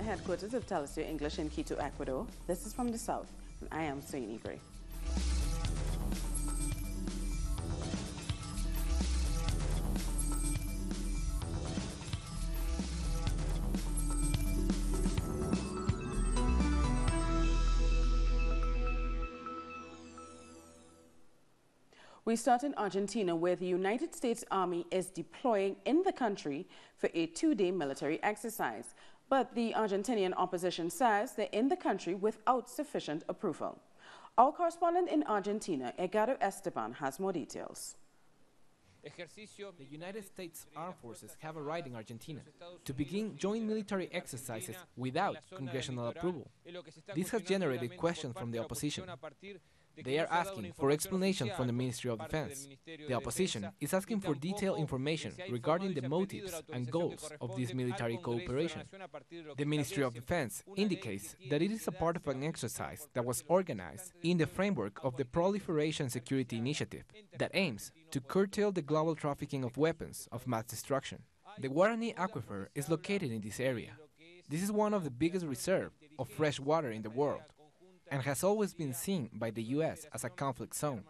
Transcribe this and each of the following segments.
the headquarters of Telesur English in Quito, Ecuador. This is From the South, and I am Soini Gray. We start in Argentina, where the United States Army is deploying in the country for a 2-day military exercise. But the Argentinian opposition says they're in the country without sufficient approval. Our correspondent in Argentina, Edgardo Esteban, has more details. The United States Armed Forces have arrived in Argentina to begin joint military exercises without congressional approval. This has generated questions from the opposition. They are asking for explanation from the Ministry of Defense. The opposition is asking for detailed information regarding the motives and goals of this military cooperation. The Ministry of Defense indicates that it is a part of an exercise that was organized in the framework of the Proliferation Security Initiative that aims to curtail the global trafficking of weapons of mass destruction. The Guarani Aquifer is located in this area. This is one of the biggest reserves of fresh water in the world, and has always been seen by the U.S. as a conflict zone.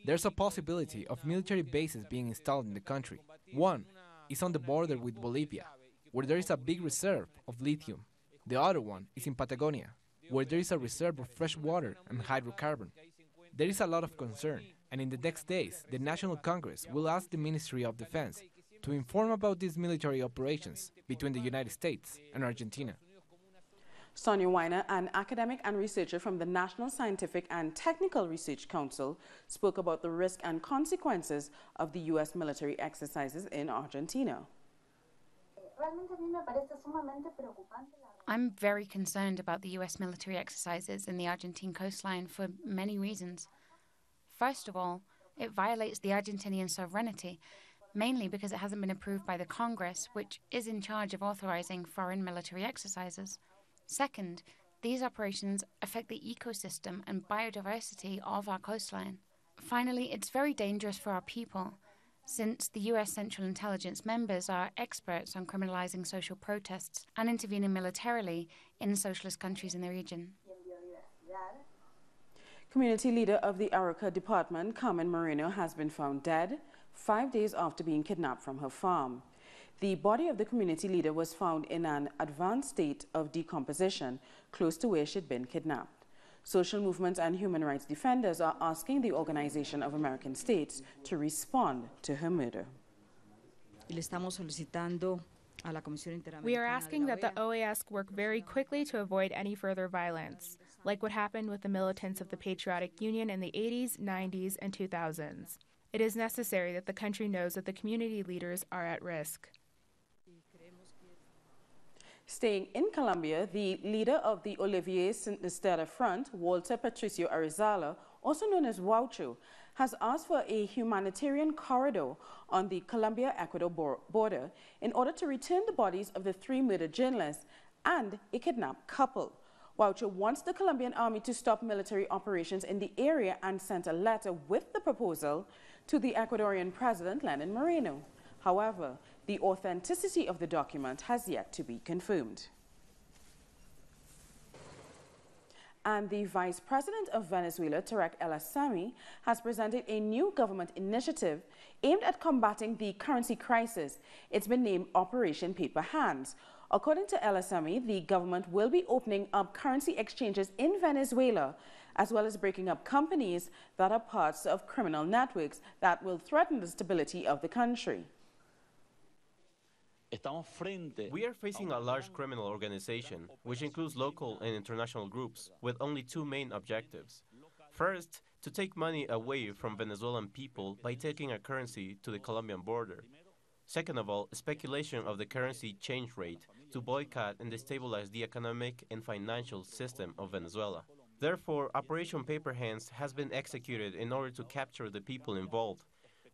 There's a possibility of military bases being installed in the country. One is on the border with Bolivia, where there is a big reserve of lithium. The other one is in Patagonia, where there is a reserve of fresh water and hydrocarbon. There is a lot of concern, and in the next days, the National Congress will ask the Ministry of Defense to inform about these military operations between the United States and Argentina. Sonia Weiner, an academic and researcher from the National Scientific and Technical Research Council, spoke about the risk and consequences of the U.S. military exercises in Argentina. I'm very concerned about the U.S. military exercises in the Argentine coastline for many reasons. First of all, it violates the Argentinian sovereignty, mainly because it hasn't been approved by the Congress, which is in charge of authorizing foreign military exercises. Second, these operations affect the ecosystem and biodiversity of our coastline. Finally, it's very dangerous for our people, since the U.S. Central Intelligence members are experts on criminalizing social protests and intervening militarily in socialist countries in the region. Community leader of the Arauca department, Carmen Moreno, has been found dead 5 days after being kidnapped from her farm. The body of the community leader was found in an advanced state of decomposition close to where she'd been kidnapped. Social movements and human rights defenders are asking the Organization of American States to respond to her murder. We are asking that the OAS work very quickly to avoid any further violence, like what happened with the militants of the Patriotic Union in the 80s, 90s, and 2000s. It is necessary that the country knows that the community leaders are at risk. Staying in Colombia, the leader of the Olivier Sinisterra Front, Walter Patricio Arizala, also known as Waucho, has asked for a humanitarian corridor on the Colombia-Ecuador border in order to return the bodies of the 3 murdered journalists and a kidnapped couple. Waucho wants the Colombian army to stop military operations in the area and sent a letter with the proposal to the Ecuadorian President Lenin Moreno. However, the authenticity of the document has yet to be confirmed. And the Vice President of Venezuela, Tarek El-Assami, has presented a new government initiative aimed at combating the currency crisis. It's been named Operation Paper Hands. According to El-Assami, the government will be opening up currency exchanges in Venezuela, as well as breaking up companies that are parts of criminal networks that will threaten the stability of the country. We are facing a large criminal organization, which includes local and international groups, with only 2 main objectives. First, to take money away from Venezuelan people by taking a currency to the Colombian border. Second of all, speculation of the currency change rate to boycott and destabilize the economic and financial system of Venezuela. Therefore, Operation Paper Hands has been executed in order to capture the people involved,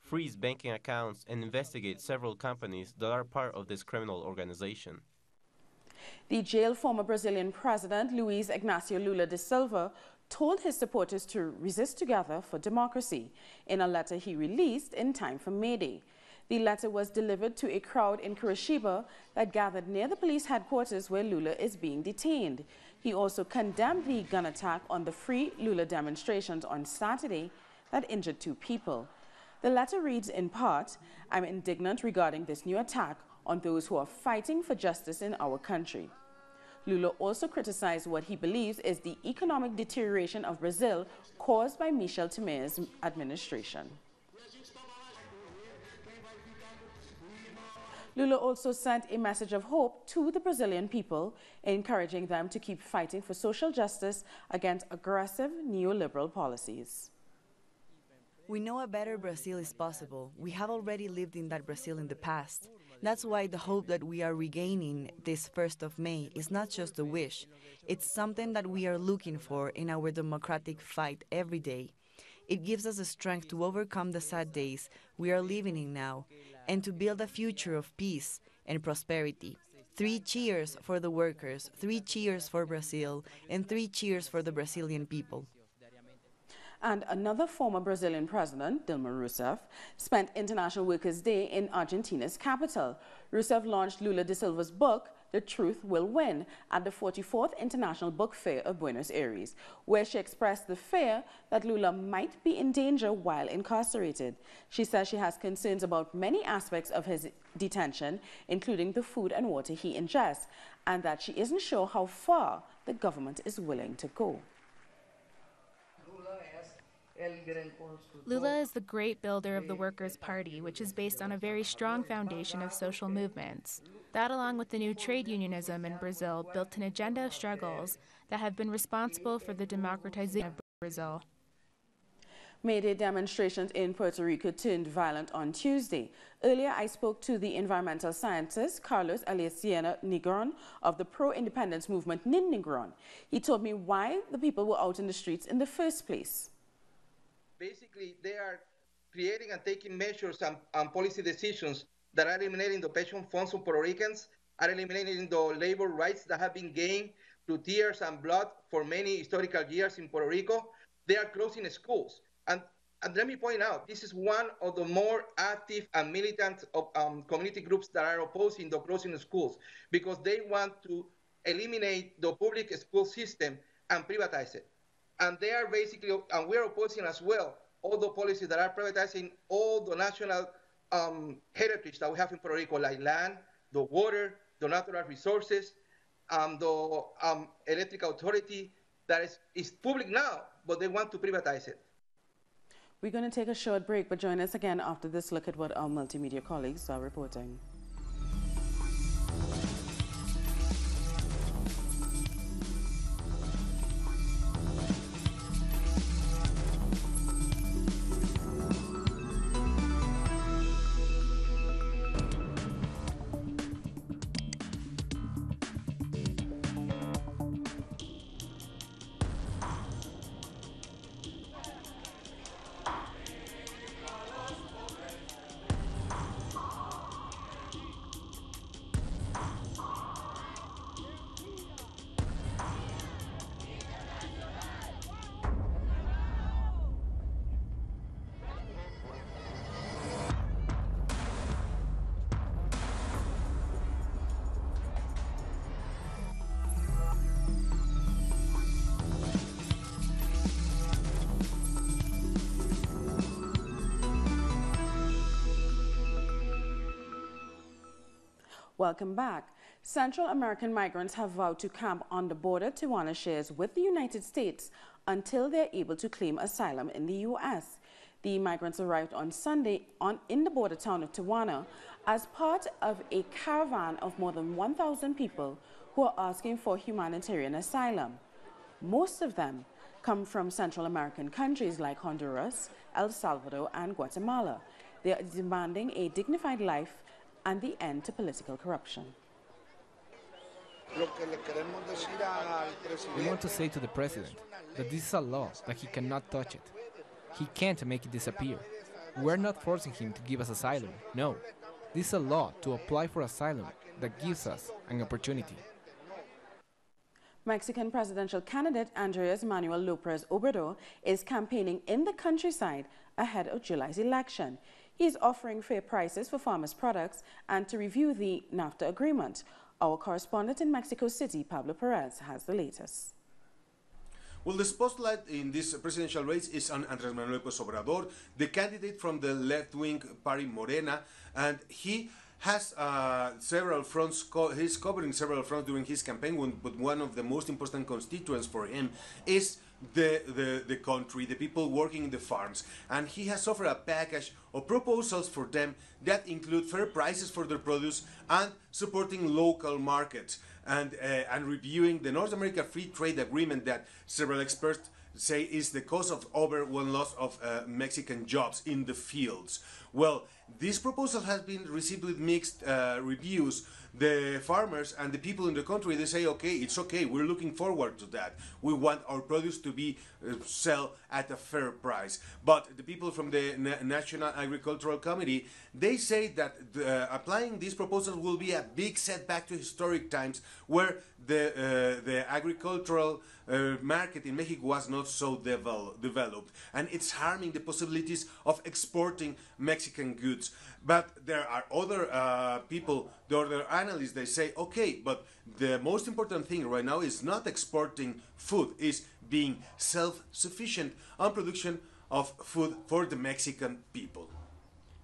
freeze banking accounts, and investigate several companies that are part of this criminal organization. The jailed former Brazilian president, Luiz Ignacio Lula da Silva, told his supporters to resist together for democracy in a letter he released in time for May Day. The letter was delivered to a crowd in Curitiba that gathered near the police headquarters where Lula is being detained. He also condemned the gun attack on the Free Lula demonstrations on Saturday that injured 2 people. The letter reads in part, "I'm indignant regarding this new attack on those who are fighting for justice in our country." Lula also criticized what he believes is the economic deterioration of Brazil caused by Michel Temer's administration. Lula also sent a message of hope to the Brazilian people, encouraging them to keep fighting for social justice against aggressive neoliberal policies. We know a better Brazil is possible. We have already lived in that Brazil in the past. That's why the hope that we are regaining this 1st of May is not just a wish. It's something that we are looking for in our democratic fight every day. It gives us the strength to overcome the sad days we are living in now and to build a future of peace and prosperity. 3 cheers for the workers, 3 cheers for Brazil, and 3 cheers for the Brazilian people. And another former Brazilian president, Dilma Rousseff, spent International Workers' Day in Argentina's capital. Rousseff launched Lula da Silva's book, The Truth Will Win, at the 44th International Book Fair of Buenos Aires, where she expressed the fear that Lula might be in danger while incarcerated. She says she has concerns about many aspects of his detention, including the food and water he ingests, and that she isn't sure how far the government is willing to go. Lula is the great builder of the Workers' Party, which is based on a very strong foundation of social movements. That, along with the new trade unionism in Brazil, built an agenda of struggles that have been responsible for the democratization of Brazil. May Day demonstrations in Puerto Rico turned violent on Tuesday. Earlier, I spoke to the environmental scientist Carlos Alciena Negron of the pro-independence movement Nin Negron. He told me why the people were out in the streets in the first place. Basically, they are creating and taking measures and policy decisions that are eliminating the pension funds of Puerto Ricans, are eliminating the labor rights that have been gained through tears and blood for many historical years in Puerto Rico. They are closing schools. And let me point out, this is one of the more active and militant community groups that are opposing the closing of schools, because they want to eliminate the public school system and privatize it. And they are basically, and we're opposing as well, all the policies that are privatizing all the national heritage that we have in Puerto Rico, like land, the water, the natural resources, the electric authority that is public now, but they want to privatize it. We're going to take a short break, but join us again after this look at what our multimedia colleagues are reporting. Welcome back. Central American migrants have vowed to camp on the border Tijuana shares with the United States until they're able to claim asylum in the U.S. The migrants arrived on Sunday in the border town of Tijuana as part of a caravan of more than 1,000 people who are asking for humanitarian asylum. Most of them come from Central American countries like Honduras, El Salvador, and Guatemala. They are demanding a dignified life and the end to political corruption. We want to say to the president that this is a law, that he cannot touch it. He can't make it disappear. We're not forcing him to give us asylum, no. This is a law to apply for asylum that gives us an opportunity. Mexican presidential candidate Andres Manuel López Obrador is campaigning in the countryside ahead of July's election. He is offering fair prices for farmers' products and to review the NAFTA agreement. Our correspondent in Mexico City, Pablo Perez, has the latest. Well, the spotlight in this presidential race is on Andrés Manuel López Obrador, the candidate from the left-wing party Morena, and he has several fronts. He's covering several fronts during his campaign, but one of the most important constituents for him is the country, the people working in the farms, and he has offered a package of proposals for them that include fair prices for their produce and supporting local markets, and reviewing the North America Free Trade Agreement that several experts say is the cause of over 1 loss of Mexican jobs in the fields. Well, this proposal has been received with mixed reviews. The farmers and the people in the country, they say, okay, it's okay, we're looking forward to that. We want our produce to be sell at a fair price. But the people from the National Agricultural Committee, they say that applying these proposals will be a big setback to historic times where the agricultural market in Mexico was not so developed, and it's harming the possibilities of exporting Mexican goods. But there are other people, the other analysts, they say, okay, but the most important thing right now is not exporting food, is being self-sufficient on production of food for the Mexican people.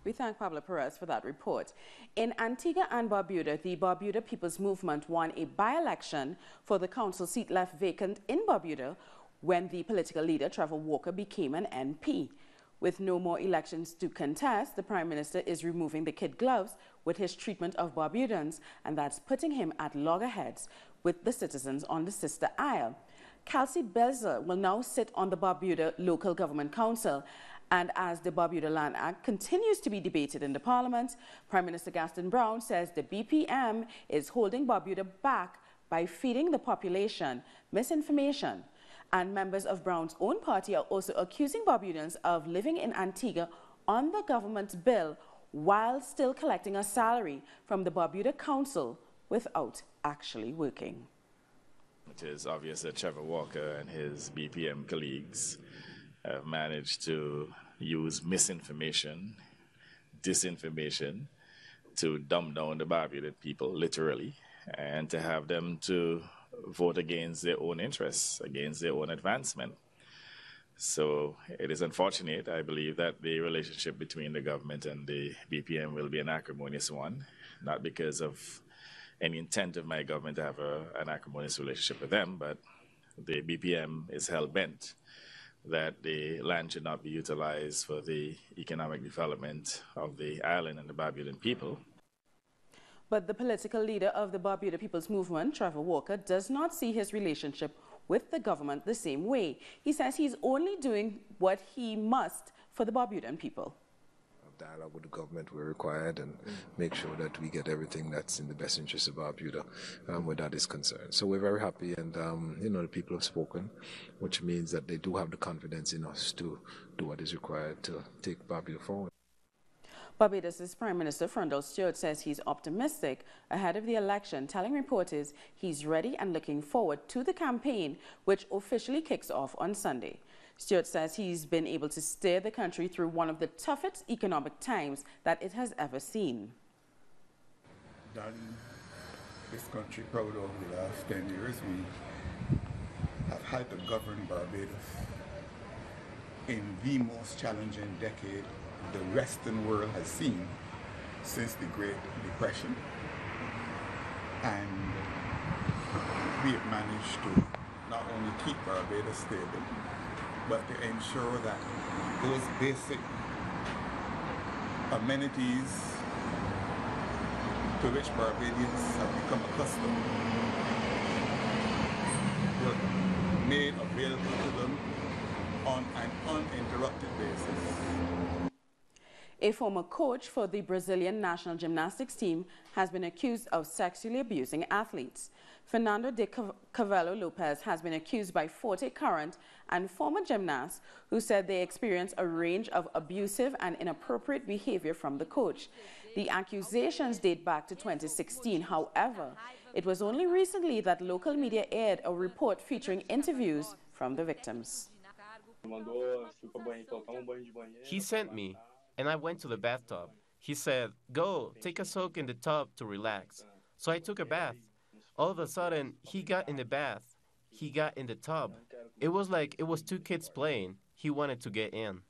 We thank Pablo Perez for that report. In Antigua and Barbuda, the Barbuda People's Movement won a by-election for the council seat left vacant in Barbuda when the political leader Trevor Walker became an MP. With no more elections to contest, the Prime Minister is removing the kid gloves with his treatment of Barbudans, and that's putting him at loggerheads with the citizens on the sister isle. Kelsey Belzer will now sit on the Barbuda Local Government Council, and as the Barbuda Land Act continues to be debated in the Parliament, Prime Minister Gaston Brown says the BPM is holding Barbuda back by feeding the population misinformation. And members of Brown's own party are also accusing Barbudans of living in Antigua on the government's bill while still collecting a salary from the Barbuda Council without actually working. It is obvious that Trevor Walker and his BPM colleagues have managed to use misinformation, disinformation, to dumb down the Barbuda people, literally, and to have them to vote against their own interests, against their own advancement. So it is unfortunate. I believe that the relationship between the government and the BPM will be an acrimonious one, not because of any intent of my government to have an acrimonious relationship with them, but the BPM is hell-bent that the land should not be utilized for the economic development of the island and the Barbudan people. But the political leader of the Barbuda People's Movement, Trevor Walker, does not see his relationship with the government the same way. He says he's only doing what he must for the Barbudan people. Dialogue with the government where required and make sure that we get everything that's in the best interest of Barbuda where that is concerned. So we're very happy, and you know, the people have spoken, which means that they do have the confidence in us to do what is required to take Barbuda forward. Barbados' Prime Minister Frondell Stewart says he's optimistic ahead of the election, telling reporters he's ready and looking forward to the campaign, which officially kicks off on Sunday. Stewart says he's been able to steer the country through one of the toughest economic times that it has ever seen. Done this country proud over the last 10 years. We have had to govern Barbados in the most challenging decade the Western world has seen since the Great Depression, and we have managed to not only keep Barbados stable, but to ensure that those basic amenities to which Barbadians have become accustomed were made available to them on an uninterrupted basis. A former coach for the Brazilian national gymnastics team has been accused of sexually abusing athletes. Fernando de Cavallo Lopez has been accused by Forte current and former gymnasts who said they experienced a range of abusive and inappropriate behavior from the coach. The accusations date back to 2016. However, it was only recently that local media aired a report featuring interviews from the victims. He sent me and I went to the bathtub. He said, "Go, take a soak in the tub to relax." So I took a bath. All of a sudden, he got in the bath. He got in the tub. It was like it was two kids playing. He wanted to get in.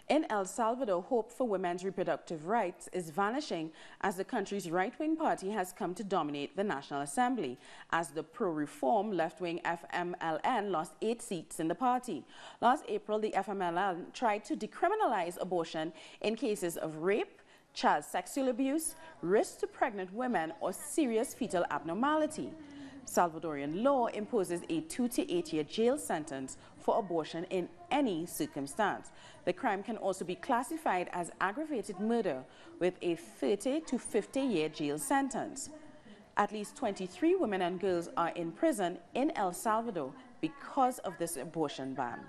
In El Salvador, hope for women's reproductive rights is vanishing as the country's right-wing party has come to dominate the National Assembly, as the pro-reform left-wing FMLN lost 8 seats in the party. Last April, the FMLN tried to decriminalize abortion in cases of rape, child sexual abuse, risk to pregnant women, or serious fetal abnormality. Salvadorian law imposes a 2 to 8 year jail sentence for abortion in any circumstance. The crime can also be classified as aggravated murder with a 30 to 50 year jail sentence. At least 23 women and girls are in prison in El Salvador because of this abortion ban.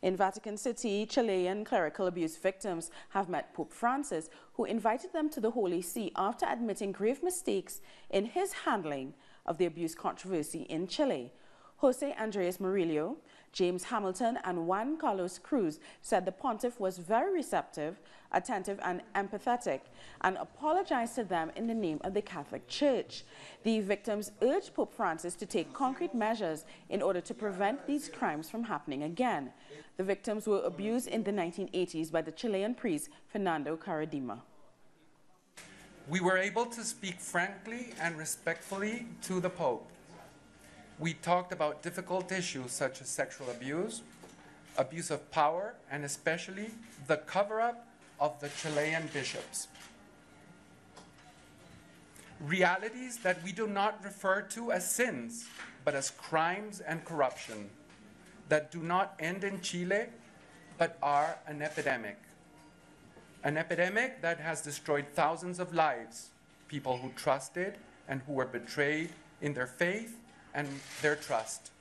In Vatican City, Chilean clerical abuse victims have met Pope Francis, who invited them to the Holy See after admitting grave mistakes in his handling of the abuse controversy in Chile. Jose Andres Murillo, James Hamilton, and Juan Carlos Cruz said the pontiff was very receptive, attentive, and empathetic, and apologized to them in the name of the Catholic Church. The victims urged Pope Francis to take concrete measures in order to prevent these crimes from happening again. The victims were abused in the 1980s by the Chilean priest Fernando Caradima. We were able to speak frankly and respectfully to the Pope. We talked about difficult issues such as sexual abuse, abuse of power, and especially the cover-up of the Chilean bishops. Realities that we do not refer to as sins, but as crimes and corruption that do not end in Chile, but are an epidemic. An epidemic that has destroyed thousands of lives, people who trusted and who were betrayed in their faith and their trust.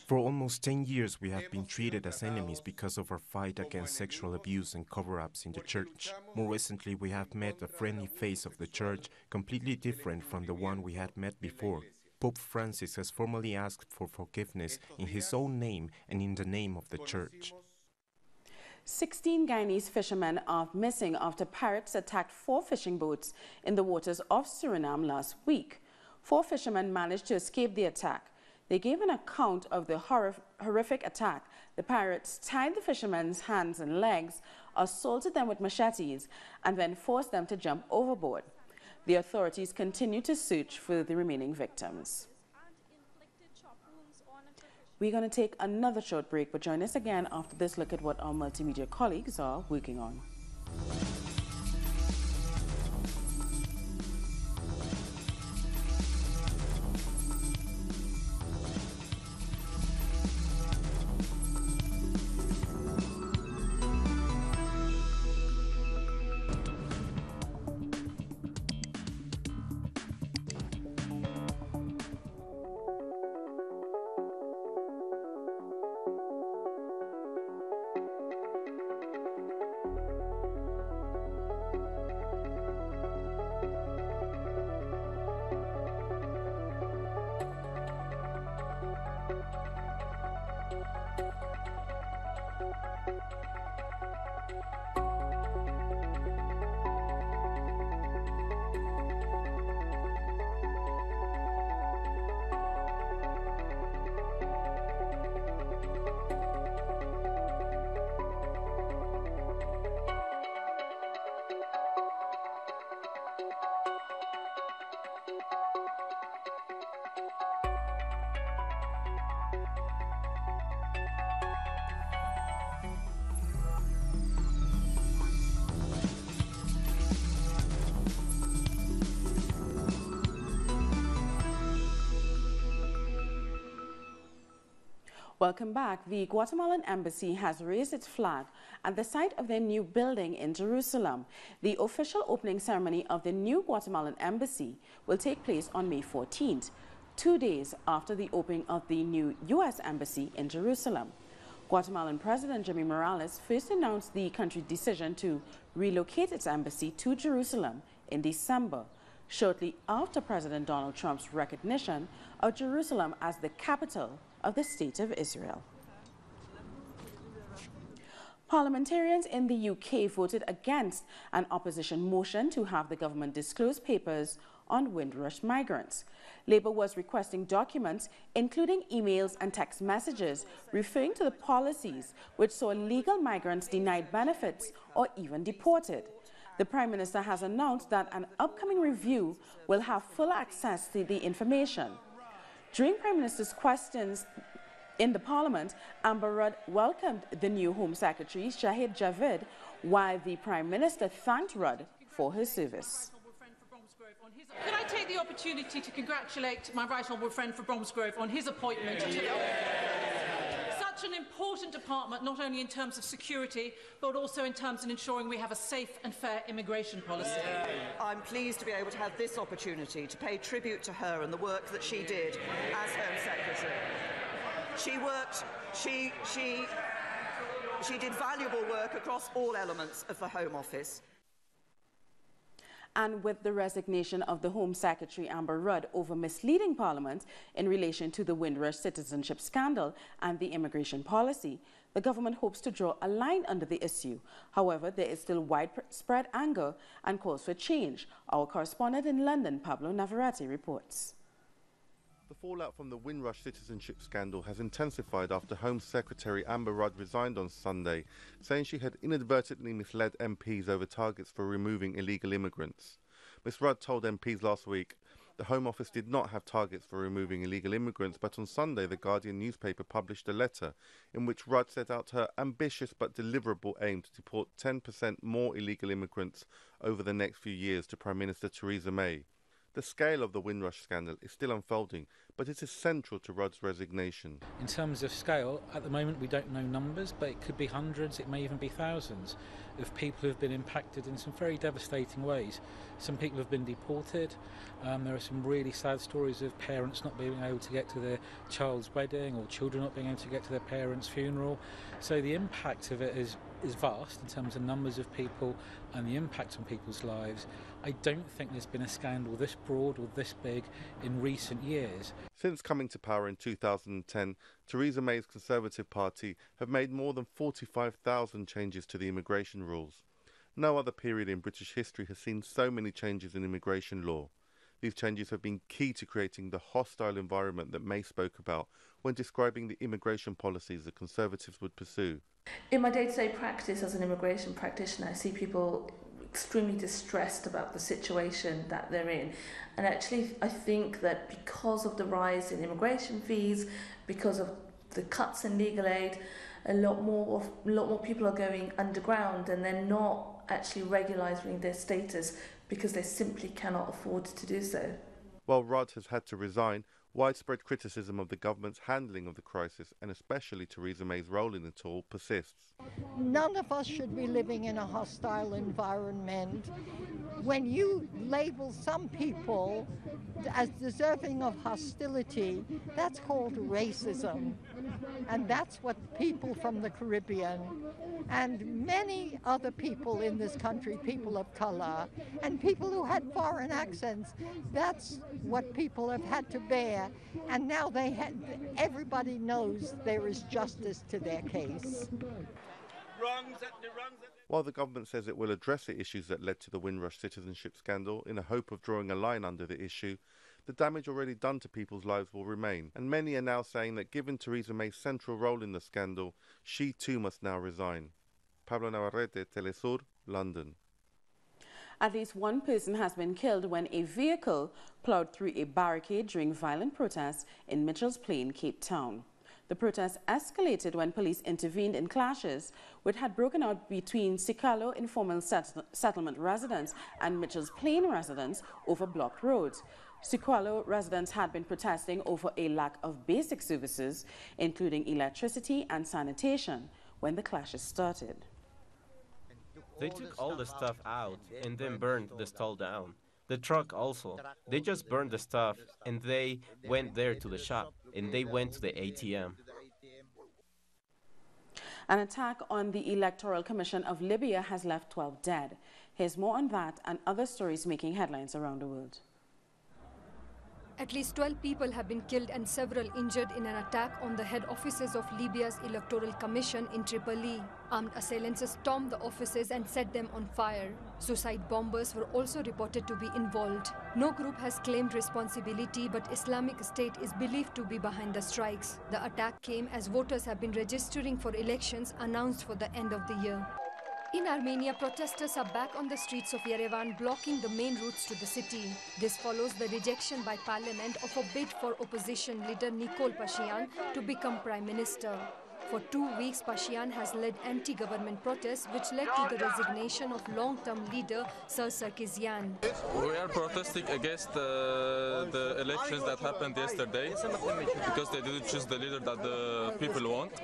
For almost 10 years, we have been treated as enemies because of our fight against sexual abuse and cover-ups in the church. More recently, we have met a friendly face of the church, completely different from the one we had met before. Pope Francis has formally asked for forgiveness in his own name and in the name of the church. 16 Guyanese fishermen are missing after pirates attacked 4 fishing boats in the waters off Suriname last week. 4 fishermen managed to escape the attack. They gave an account of the horrific attack. The pirates tied the fishermen's hands and legs, assaulted them with machetes, and then forced them to jump overboard. The authorities continue to search for the remaining victims. We're going to take another short break, but join us again after this look at what our multimedia colleagues are working on. Welcome back. The Guatemalan embassy has raised its flag at the site of their new building in Jerusalem. The official opening ceremony of the new Guatemalan embassy will take place on May 14th, 2 days after the opening of the new U.S. embassy in Jerusalem. Guatemalan President Jimmy Morales first announced the country's decision to relocate its embassy to Jerusalem in December, shortly after President Donald Trump's recognition of Jerusalem as the capital of the State of Israel. Parliamentarians in the UK voted against an opposition motion to have the government disclose papers on Windrush migrants. Labour was requesting documents, including emails and text messages, referring to the policies which saw legal migrants denied benefits or even deported. The Prime Minister has announced that an upcoming review will have full access to the information. During Prime Minister's questions in the Parliament, Amber Rudd welcomed the new Home Secretary, Shahid Javid, while the Prime Minister thanked Rudd for his service. Could I take the opportunity to congratulate my right honourable friend for Bromsgrove on his appointment to such an important department, not only in terms of security, but also in terms of ensuring we have a safe and fair immigration policy. I'm pleased to be able to have this opportunity to pay tribute to her and the work that she did as Home Secretary. She did valuable work across all elements of the Home Office. And with the resignation of the Home Secretary Amber Rudd over misleading Parliament in relation to the Windrush citizenship scandal and the immigration policy, the government hopes to draw a line under the issue. However, there is still widespread anger and calls for change. Our correspondent in London, Pablo Navarrete, reports. The fallout from the Windrush citizenship scandal has intensified after Home Secretary Amber Rudd resigned on Sunday, saying she had inadvertently misled MPs over targets for removing illegal immigrants. Ms Rudd told MPs last week the Home Office did not have targets for removing illegal immigrants, but on Sunday the Guardian newspaper published a letter in which Rudd set out her ambitious but deliverable aim to deport 10% more illegal immigrants over the next few years to Prime Minister Theresa May. The scale of the Windrush scandal is still unfolding, but it is central to Rudd's resignation. In terms of scale, at the moment we don't know numbers, but it could be hundreds, it may even be thousands of people who have been impacted in some very devastating ways. Some people have been deported. There are some really sad stories of parents not being able to get to their child's wedding or children not being able to get to their parents' funeral. So the impact of it is vast in terms of numbers of people and the impact on people's lives. I don't think there's been a scandal this broad or this big in recent years. Since coming to power in 2010, Theresa May's Conservative Party have made more than 45,000 changes to the immigration rules. No other period in British history has seen so many changes in immigration law. These changes have been key to creating the hostile environment that May spoke about when describing the immigration policies the Conservatives would pursue. In my day-to-day practice as an immigration practitioner, I see people extremely distressed about the situation that they're in. And actually, I think that because of the rise in immigration fees, because of the cuts in legal aid, a lot more people are going underground and they're not actually regularising their status because they simply cannot afford to do so. While Rudd has had to resign, widespread criticism of the government's handling of the crisis, and especially Theresa May's role in it all, persists. None of us should be living in a hostile environment. When you label some people as deserving of hostility, that's called racism. And that's what people from the Caribbean and many other people in this country, people of color, and people who had foreign accents, that's what people have had to bear. And now everybody knows there is justice to their case. While the government says it will address the issues that led to the Windrush citizenship scandal in a hope of drawing a line under the issue, the damage already done to people's lives will remain, and many are now saying that given Theresa May's central role in the scandal, she too must now resign. Pablo Navarrete, Telesur, London. At least one person has been killed when a vehicle ploughed through a barricade during violent protests in Mitchell's Plain, Cape Town. The protests escalated when police intervened in clashes which had broken out between Sikalo informal settlement residents and Mitchell's Plain residents over blocked roads. Sikalo residents had been protesting over a lack of basic services, including electricity and sanitation, when the clashes started. They took all the stuff out and then burned the stall down. The truck also. They just burned the stuff and they went there to the shop and they went to the ATM. An attack on the Electoral Commission of Libya has left 12 dead. Here's more on that and other stories making headlines around the world. At least 12 people have been killed and several injured in an attack on the head offices of Libya's Electoral Commission in Tripoli. Armed assailants stormed the offices and set them on fire. Suicide bombers were also reported to be involved. No group has claimed responsibility, but Islamic State is believed to be behind the strikes. The attack came as voters have been registering for elections announced for the end of the year. In Armenia, protesters are back on the streets of Yerevan, blocking the main routes to the city. This follows the rejection by parliament of a bid for opposition leader Nikol Pashinyan to become prime minister. For 2 weeks, Pashinyan has led anti-government protests, which led to the resignation of long-term leader Sir Sarkisyan. We are protesting against the elections that happened yesterday because they didn't choose the leader that the people want.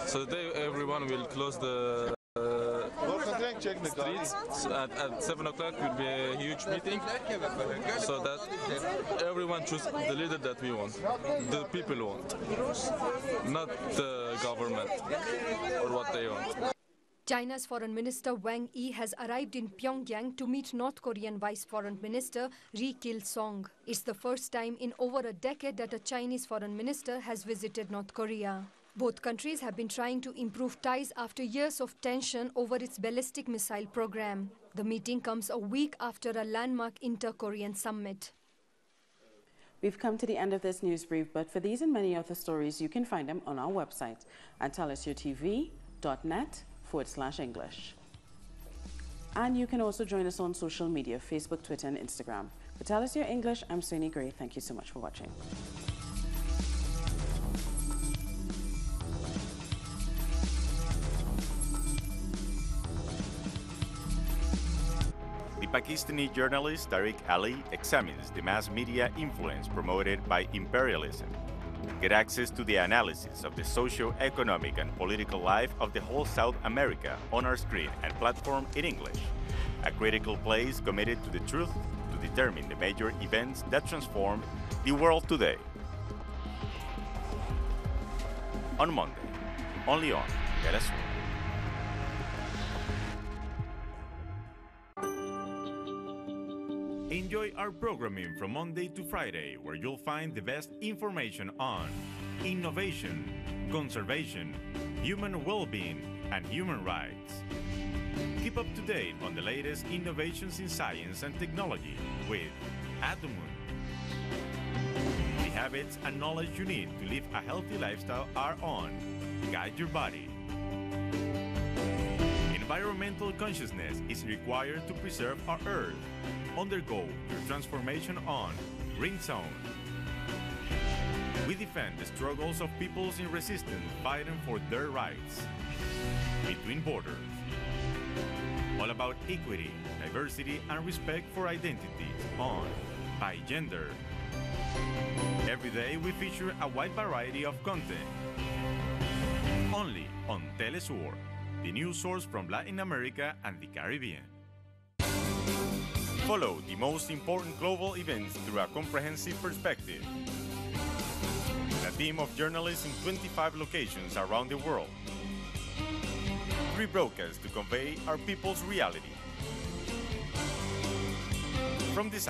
So today everyone will close the streets. At 7 o'clock will be a huge meeting so that everyone choose the leader that we want, the people want, not the government or what they want. China's Foreign Minister Wang Yi has arrived in Pyongyang to meet North Korean Vice Foreign Minister Ri Kil-song. It's the first time in over a decade that a Chinese foreign minister has visited North Korea. Both countries have been trying to improve ties after years of tension over its ballistic missile program. The meeting comes a week after a landmark inter-Korean summit. We've come to the end of this news brief, but for these and many other stories, you can find them on our website at telesyourtv.net/English. And you can also join us on social media, Facebook, Twitter, and Instagram. For Tell Us Your English, I'm Sonia Gray. Thank you so much for watching. Pakistani journalist Tariq Ali examines the mass media influence promoted by imperialism. Get access to the analysis of the socio-economic and political life of the whole South America on our screen and platform in English. A critical place committed to the truth to determine the major events that transformed the world today. On Monday, only on FtS. Enjoy our programming from Monday to Friday, where you'll find the best information on innovation, conservation, human well-being, and human rights. Keep up to date on the latest innovations in science and technology with Atomun. The habits and knowledge you need to live a healthy lifestyle are on Guide Your Body. Environmental consciousness is required to preserve our Earth. Undergo your transformation on Green Zone. We defend the struggles of peoples in resistance fighting for their rights. Between Borders. All about equity, diversity, and respect for identities on By Gender. Every day we feature a wide variety of content. Only on Telesur, the news source from Latin America and the Caribbean. Follow the most important global events through a comprehensive perspective. A team of journalists in 25 locations around the world. 3 broadcasts to convey our people's reality. From this